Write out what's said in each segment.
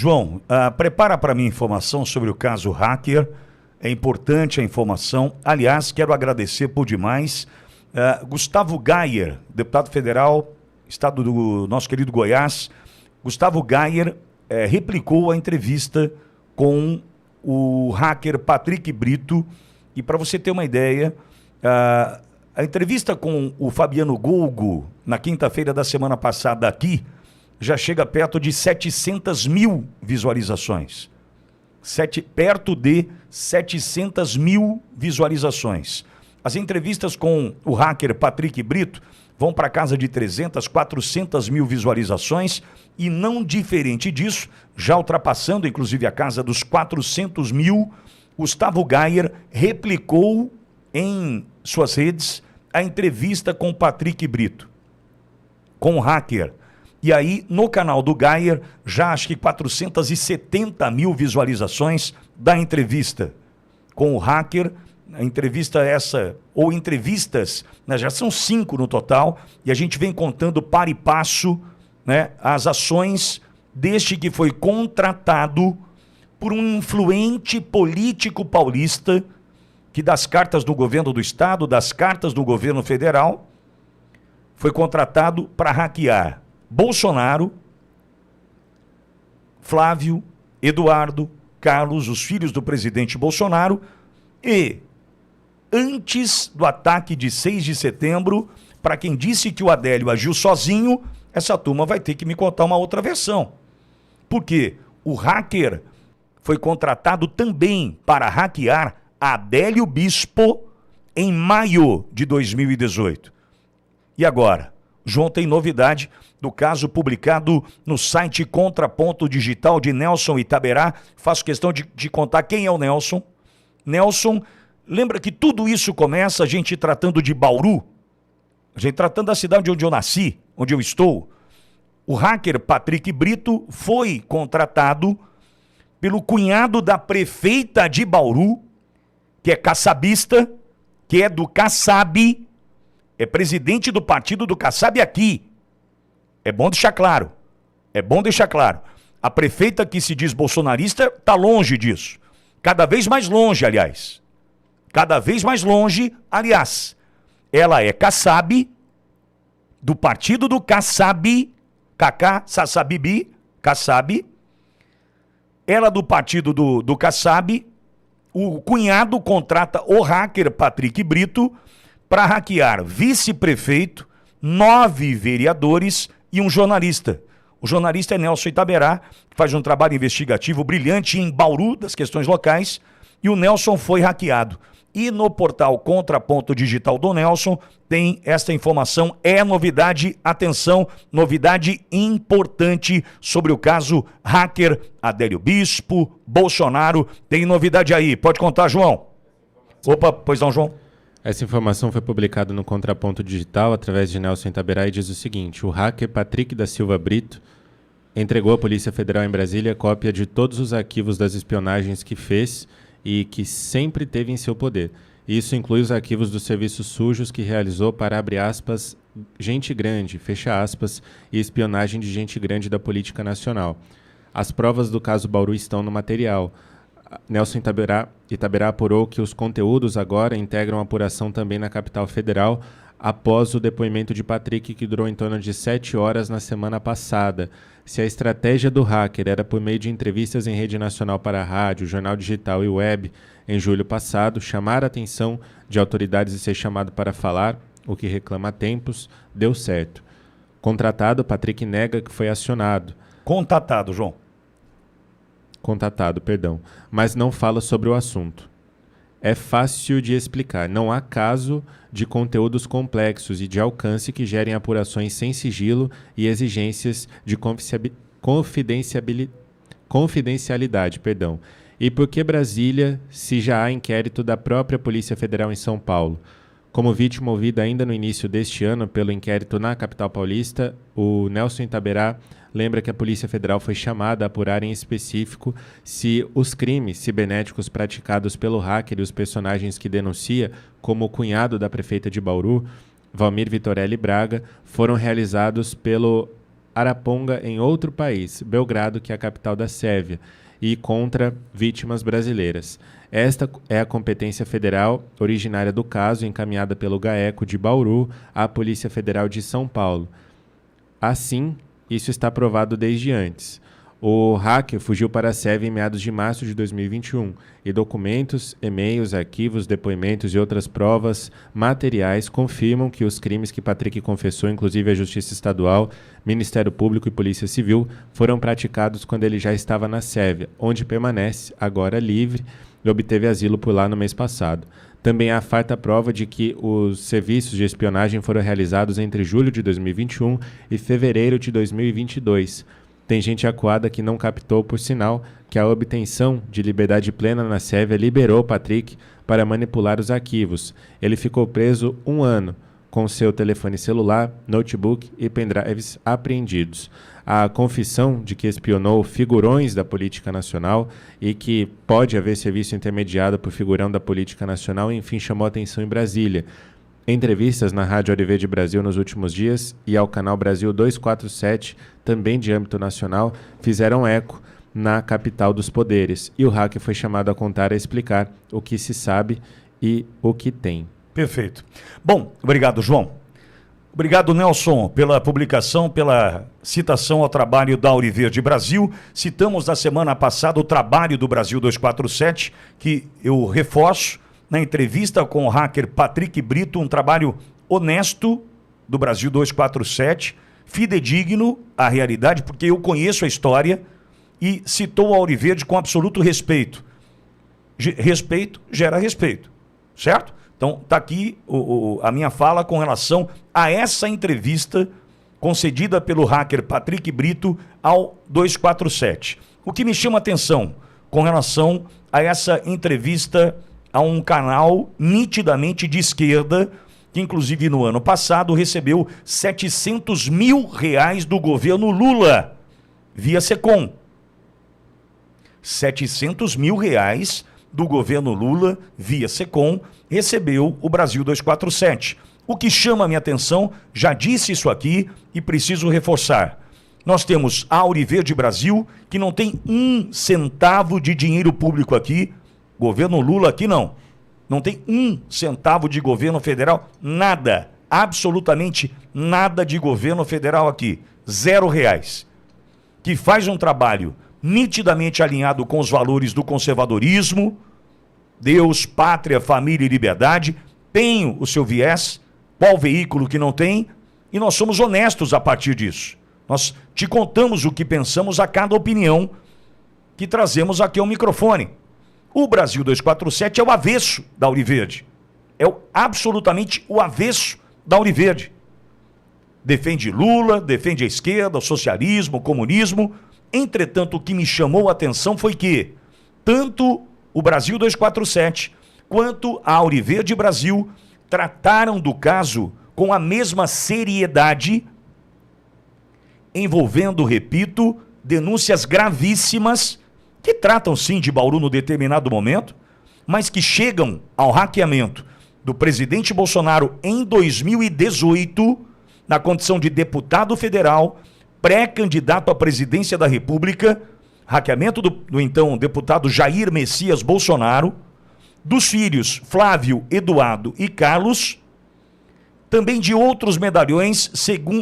João, prepara para mim informação sobre o caso hacker. É importante a informação. Aliás, quero agradecer por demais. Gustavo Gayer, deputado federal, estado do nosso querido Goiás. Gustavo Gayer replicou a entrevista com o hacker Patrick Brito. E para você ter uma ideia, a entrevista com o Fabiano Golgo, na quinta-feira da semana passada aqui, já chega perto de 700 mil visualizações. Perto de 700 mil visualizações. As entrevistas com o hacker Patrick Brito vão para casa de 300, 400 mil visualizações e não diferente disso, já ultrapassando inclusive a casa dos 400 mil, Gustavo Gayer replicou em suas redes a entrevista com Patrick Brito, com o hacker. E aí, no canal do Gayer, já acho que 470 mil visualizações da entrevista com o hacker. A entrevista essa, ou entrevistas, né, já são 5 no total, e a gente vem contando par e passo, né, as ações deste que foi contratado por um influente político paulista, que das cartas do governo do estado, das cartas do governo federal, foi contratado para hackear Bolsonaro, Flávio, Eduardo, Carlos, os filhos do presidente Bolsonaro, e antes do ataque de 6 de setembro, para quem disse que o Adélio agiu sozinho, essa turma vai ter que me contar uma outra versão. Porque o hacker foi contratado também para hackear Adélio Bispo em maio de 2018. E agora? João tem novidade do caso publicado no site Contraponto Digital de Nelson Itaberá. Faço questão de contar quem é o Nelson. Nelson, lembra que tudo isso começa a gente tratando de Bauru? A gente tratando da cidade onde eu nasci, onde eu estou. O hacker Patrick Brito foi contratado pelo cunhado da prefeita de Bauru, que é caçabista, que é do Kassab, é presidente do partido do Kassab aqui. É bom deixar claro. É bom deixar claro. A prefeita que se diz bolsonarista está longe disso. Cada vez mais longe, aliás. Cada vez mais longe, aliás. Ela é Kassab, do partido do Kassab, Kaká, Sassabibi, Kassab. Ela do partido do Kassab. O cunhado contrata o hacker Patrick Brito para hackear vice-prefeito, 9 vereadores e um jornalista. O jornalista é Nelson Itaberá, que faz um trabalho investigativo brilhante em Bauru, das questões locais, e o Nelson foi hackeado. E no portal Contraponto Digital do Nelson tem esta informação, é novidade, atenção, novidade importante sobre o caso hacker Adélio Bispo, Bolsonaro, tem novidade aí, pode contar, João? Opa, pois não, João? Essa informação foi publicada no Contraponto Digital através de Nelson Itaberá e diz o seguinte: o hacker Patrick da Silva Brito entregou à Polícia Federal em Brasília cópia de todos os arquivos das espionagens que fez e que sempre teve em seu poder. Isso inclui os arquivos dos serviços sujos que realizou para, abre aspas, gente grande, fecha aspas, e espionagem de gente grande da política nacional. As provas do caso Bauru estão no material. Nelson Itaberá apurou que os conteúdos agora integram a apuração também na capital federal, após o depoimento de Patrick, que durou em torno de 7 horas na semana passada. Se a estratégia do hacker era por meio de entrevistas em rede nacional para rádio, jornal digital e web, em julho passado, chamar a atenção de autoridades e ser chamado para falar, o que reclama há tempos, deu certo. Contratado, Patrick nega que foi acionado. Contatado, João. Contatado, perdão, mas não fala sobre o assunto. É fácil de explicar. Não há caso de conteúdos complexos e de alcance que gerem apurações sem sigilo e exigências de confidencialidade. E por que Brasília, se já há inquérito da própria Polícia Federal em São Paulo? Como vítima ouvida ainda no início deste ano pelo inquérito na capital paulista, o Nelson Itaberá lembra que a Polícia Federal foi chamada a apurar em específico se os crimes cibernéticos praticados pelo hacker e os personagens que denuncia, como o cunhado da prefeita de Bauru, Valmir Vitorelli Braga, foram realizados pelo Araponga em outro país, Belgrado, que é a capital da Sérvia, e contra vítimas brasileiras. Esta é a competência federal originária do caso, encaminhada pelo GAECO de Bauru à Polícia Federal de São Paulo. Assim, isso está provado desde antes. O hacker fugiu para a Sérvia em meados de março de 2021 e documentos, e-mails, arquivos, depoimentos e outras provas materiais confirmam que os crimes que Patrick confessou, inclusive a Justiça Estadual, Ministério Público e Polícia Civil, foram praticados quando ele já estava na Sérvia, onde permanece, agora livre, e obteve asilo por lá no mês passado. Também há farta prova de que os serviços de espionagem foram realizados entre julho de 2021 e fevereiro de 2022. Tem gente acuada que não captou, por sinal, que a obtenção de liberdade plena na Sérvia liberou Patrick para manipular os arquivos. Ele ficou preso 1 ano, com seu telefone celular, notebook e pendrives apreendidos. A confissão de que espionou figurões da política nacional e que pode haver serviço intermediado por figurão da política nacional, enfim, chamou atenção em Brasília. Entrevistas na Rádio Ariverde Brasil nos últimos dias e ao canal Brasil 247, também de âmbito nacional, fizeram eco na capital dos poderes. E o hacker foi chamado a contar e explicar o que se sabe e o que tem. Perfeito. Bom, obrigado, João. Obrigado, Nelson, pela publicação, pela citação ao trabalho da Ariverde Brasil. Citamos na semana passada o trabalho do Brasil 247, que eu reforço na entrevista com o hacker Patrick Brito, um trabalho honesto do Brasil 247, fidedigno à realidade, porque eu conheço a história, e citou a Ariverde com absoluto respeito. Respeito gera respeito, certo? Então, está aqui a minha fala com relação a essa entrevista concedida pelo hacker Patrick Brito ao 247. O que me chama a atenção com relação a essa entrevista a um canal nitidamente de esquerda, que inclusive no ano passado recebeu R$700 mil do governo Lula, via Secom. R$700 mil do governo Lula, via Secom, recebeu o Brasil 247. O que chama a minha atenção, já disse isso aqui e preciso reforçar. Nós temos a Ariverde Brasil, que não tem 1 centavo de dinheiro público aqui. Governo Lula aqui não. Não tem 1 centavo de governo federal, nada. Absolutamente nada de governo federal aqui. R$0. Que faz um trabalho nitidamente alinhado com os valores do conservadorismo, Deus, pátria, família e liberdade, tem o seu viés, qual veículo que não tem, e nós somos honestos a partir disso. Nós te contamos o que pensamos a cada opinião que trazemos aqui ao microfone. O Brasil 247 é o avesso da Ariverde. É absolutamente o avesso da Ariverde. Defende Lula, defende a esquerda, o socialismo, o comunismo. Entretanto, o que me chamou a atenção foi que tanto o Brasil 247 quanto a Ariverde Brasil trataram do caso com a mesma seriedade, envolvendo, repito, denúncias gravíssimas que tratam sim de Bauru no determinado momento, mas que chegam ao hackeamento do presidente Bolsonaro em 2018, na condição de deputado federal, pré-candidato à presidência da República, hackeamento do então deputado Jair Messias Bolsonaro, dos filhos Flávio, Eduardo e Carlos, também de outros medalhões,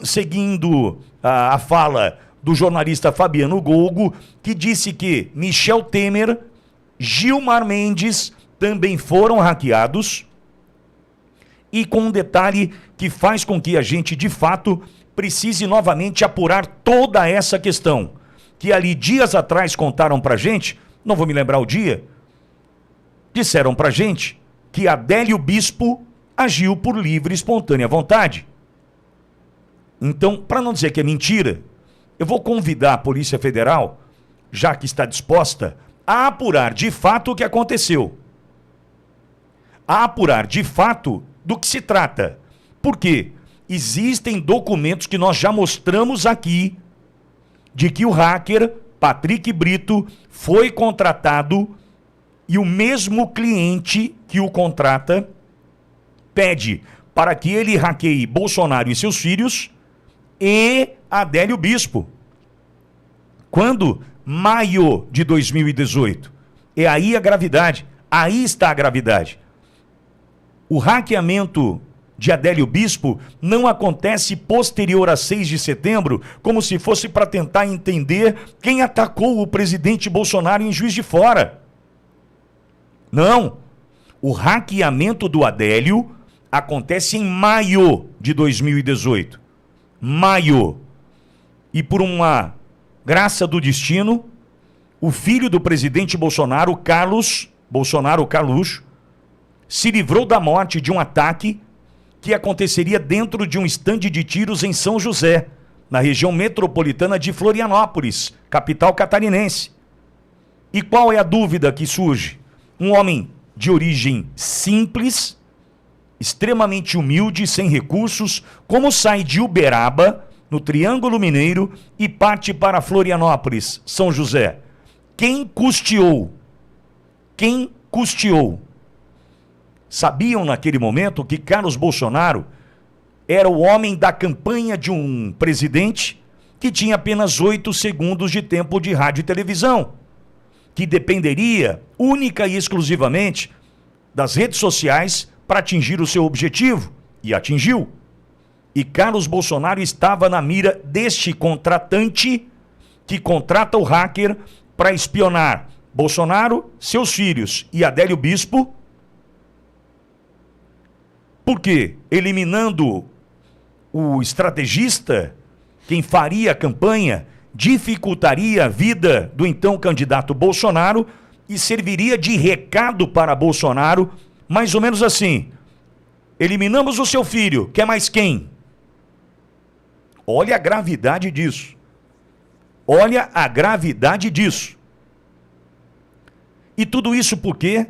seguindo a fala do jornalista Fabiano Golgo, que disse que Michel Temer, Gilmar Mendes também foram hackeados, e com um detalhe que faz com que a gente, de fato, precise novamente apurar toda essa questão, que ali dias atrás contaram pra gente, não vou me lembrar o dia, disseram pra gente que Adélio Bispo agiu por livre e espontânea vontade. Então, para não dizer que é mentira, eu vou convidar a Polícia Federal, já que está disposta, a apurar de fato o que aconteceu. A apurar de fato do que se trata. Porque existem documentos que nós já mostramos aqui, de que o hacker Patrick Brito foi contratado e o mesmo cliente que o contrata pede para que ele hackeie Bolsonaro e seus filhos e Adélio Bispo. Quando? Maio de 2018. É aí a gravidade. Aí está a gravidade. O hackeamento de Adélio Bispo não acontece posterior a 6 de setembro, como se fosse para tentar entender quem atacou o presidente Bolsonaro em Juiz de Fora. Não. O hackeamento do Adélio acontece em maio de 2018. Maio. E por uma graça do destino, o filho do presidente Bolsonaro, Carlos Bolsonaro Carluxo, se livrou da morte de um ataque que aconteceria dentro de um estande de tiros em São José, na região metropolitana de Florianópolis, capital catarinense. E qual é a dúvida que surge? Um homem de origem simples, extremamente humilde, sem recursos, como sai de Uberaba, no Triângulo Mineiro, e parte para Florianópolis, São José? Quem custeou? Quem custeou? Sabiam naquele momento que Carlos Bolsonaro era o homem da campanha de um presidente que tinha apenas 8 segundos de tempo de rádio e televisão, que dependeria única e exclusivamente das redes sociais para atingir o seu objetivo, e atingiu. E Carlos Bolsonaro estava na mira deste contratante que contrata o hacker para espionar Bolsonaro, seus filhos e Adélio Bispo. Por quê? Eliminando o estrategista, quem faria a campanha, dificultaria a vida do então candidato Bolsonaro e serviria de recado para Bolsonaro, mais ou menos assim: eliminamos o seu filho, quer mais quem? Olha a gravidade disso. Olha a gravidade disso. E tudo isso porque,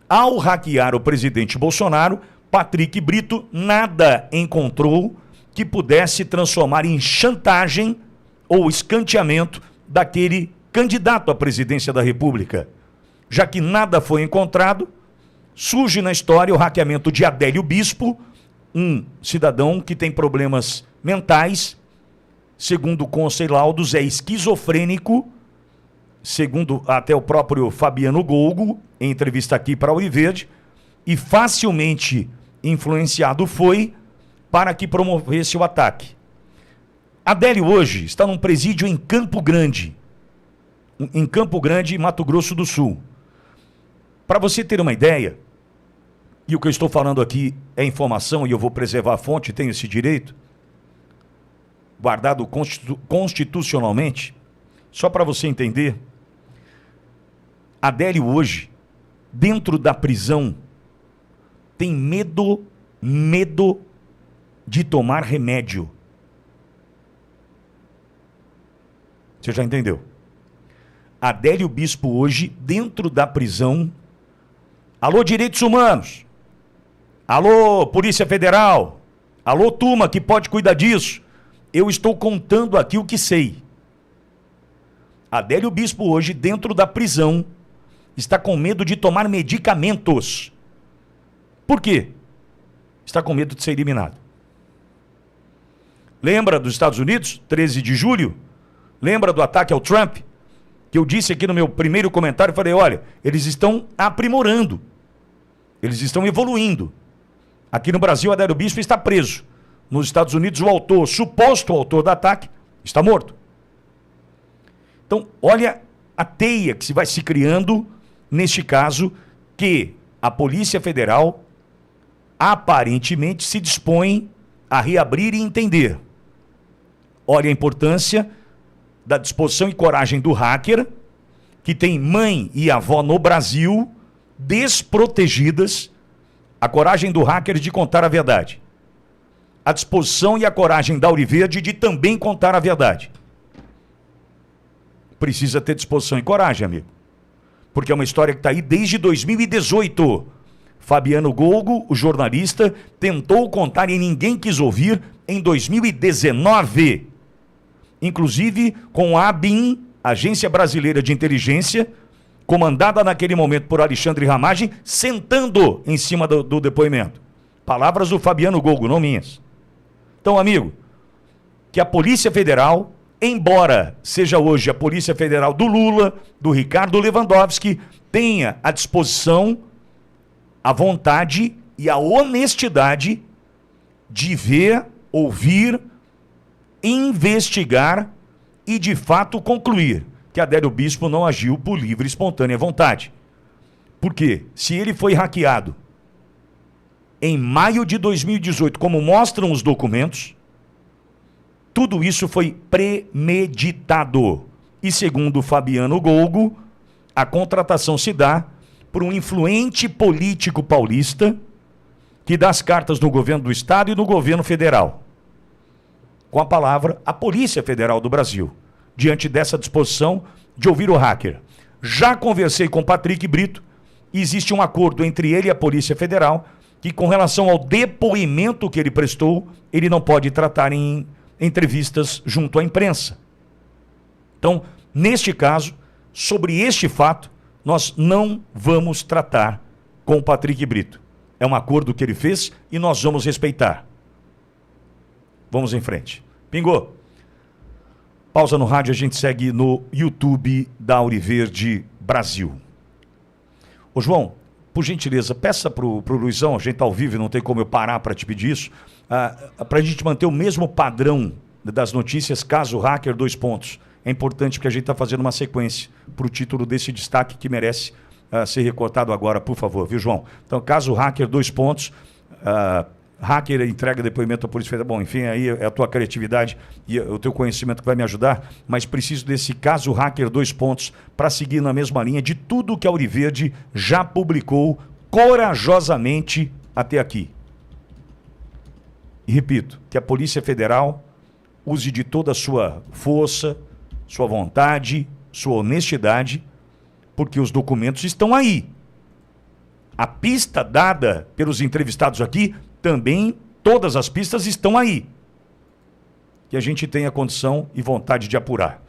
ao hackear o presidente Bolsonaro, Patrick Brito nada encontrou que pudesse transformar em chantagem ou escanteamento daquele candidato à presidência da República. Já que nada foi encontrado, surge na história o hackeamento de Adélio Bispo, um cidadão que tem problemas mentais, segundo consta e laudos, é esquizofrênico, segundo até o próprio Fabiano Golgo, em entrevista aqui para a Oliverde, e facilmente influenciado foi para que promovesse o ataque. Adélio hoje está num presídio em Campo Grande, Mato Grosso do Sul. Para você ter uma ideia, e o que eu estou falando aqui é informação e eu vou preservar a fonte, tenho esse direito, guardado constitucionalmente, só para você entender, Adélio hoje, dentro da prisão, tem medo de tomar remédio. Você já entendeu? Adélio Bispo hoje, dentro da prisão, alô direitos humanos, alô Polícia Federal, alô turma que pode cuidar disso, eu estou contando aqui o que sei. Adélio Bispo hoje, dentro da prisão, está com medo de tomar medicamentos. Por quê? Está com medo de ser eliminado. Lembra dos Estados Unidos, 13 de julho? Lembra do ataque ao Trump? Que eu disse aqui no meu primeiro comentário, falei, olha, eles estão aprimorando, eles estão evoluindo. Aqui no Brasil, Adélio Bispo está preso. Nos Estados Unidos, o autor, suposto autor do ataque, está morto. Então, olha a teia que se vai se criando, neste caso, que a Polícia Federal aparentemente se dispõe a reabrir e entender. Olha a importância da disposição e coragem do hacker, que tem mãe e avó no Brasil desprotegidas, a coragem do hacker de contar a verdade. A disposição e a coragem da Oliverde de também contar a verdade. Precisa ter disposição e coragem, amigo. Porque é uma história que está aí desde 2018. Fabiano Golgo, o jornalista, tentou contar e ninguém quis ouvir em 2019. Inclusive com a ABIN, Agência Brasileira de Inteligência, comandada naquele momento por Alexandre Ramagem, sentando em cima do depoimento. Palavras do Fabiano Golgo, não minhas. Então, amigo, que a Polícia Federal, embora seja hoje a Polícia Federal do Lula, do Ricardo Lewandowski, tenha à disposição a vontade e a honestidade de ver, ouvir, investigar e, de fato, concluir que Adélio Bispo não agiu por livre e espontânea vontade. Porque se ele foi hackeado em maio de 2018, como mostram os documentos, tudo isso foi premeditado. E segundo Fabiano Golgo, a contratação se dá por um influente político paulista que dá as cartas no governo do Estado e no governo federal. Com a palavra, a Polícia Federal do Brasil, diante dessa disposição de ouvir o hacker. Já conversei com Patrick Brito, e existe um acordo entre ele e a Polícia Federal, que com relação ao depoimento que ele prestou, ele não pode tratar em entrevistas junto à imprensa. Então, neste caso, sobre este fato, nós não vamos tratar com o Patrick Brito. É um acordo que ele fez e nós vamos respeitar. Vamos em frente. Pingou. Pausa no rádio, a gente segue no YouTube da Auriverde Brasil. Ô João, por gentileza, peça pro Luizão, a gente tá ao vivo e não tem como eu parar para te pedir isso, para a gente manter o mesmo padrão das notícias, caso hacker, 2 pontos. É importante porque a gente está fazendo uma sequência para o título desse destaque que merece ser recortado agora, por favor, viu, João? Então, caso hacker, 2 pontos, hacker entrega depoimento à Polícia Federal. Bom, enfim, aí é a tua criatividade e o teu conhecimento que vai me ajudar, mas preciso desse caso hacker, 2 pontos, para seguir na mesma linha de tudo que a Auriverde já publicou corajosamente até aqui. E repito, que a Polícia Federal use de toda a sua força, sua vontade, sua honestidade, porque os documentos estão aí. A pista dada pelos entrevistados aqui, também todas as pistas estão aí. Que a gente tenha condição e vontade de apurar.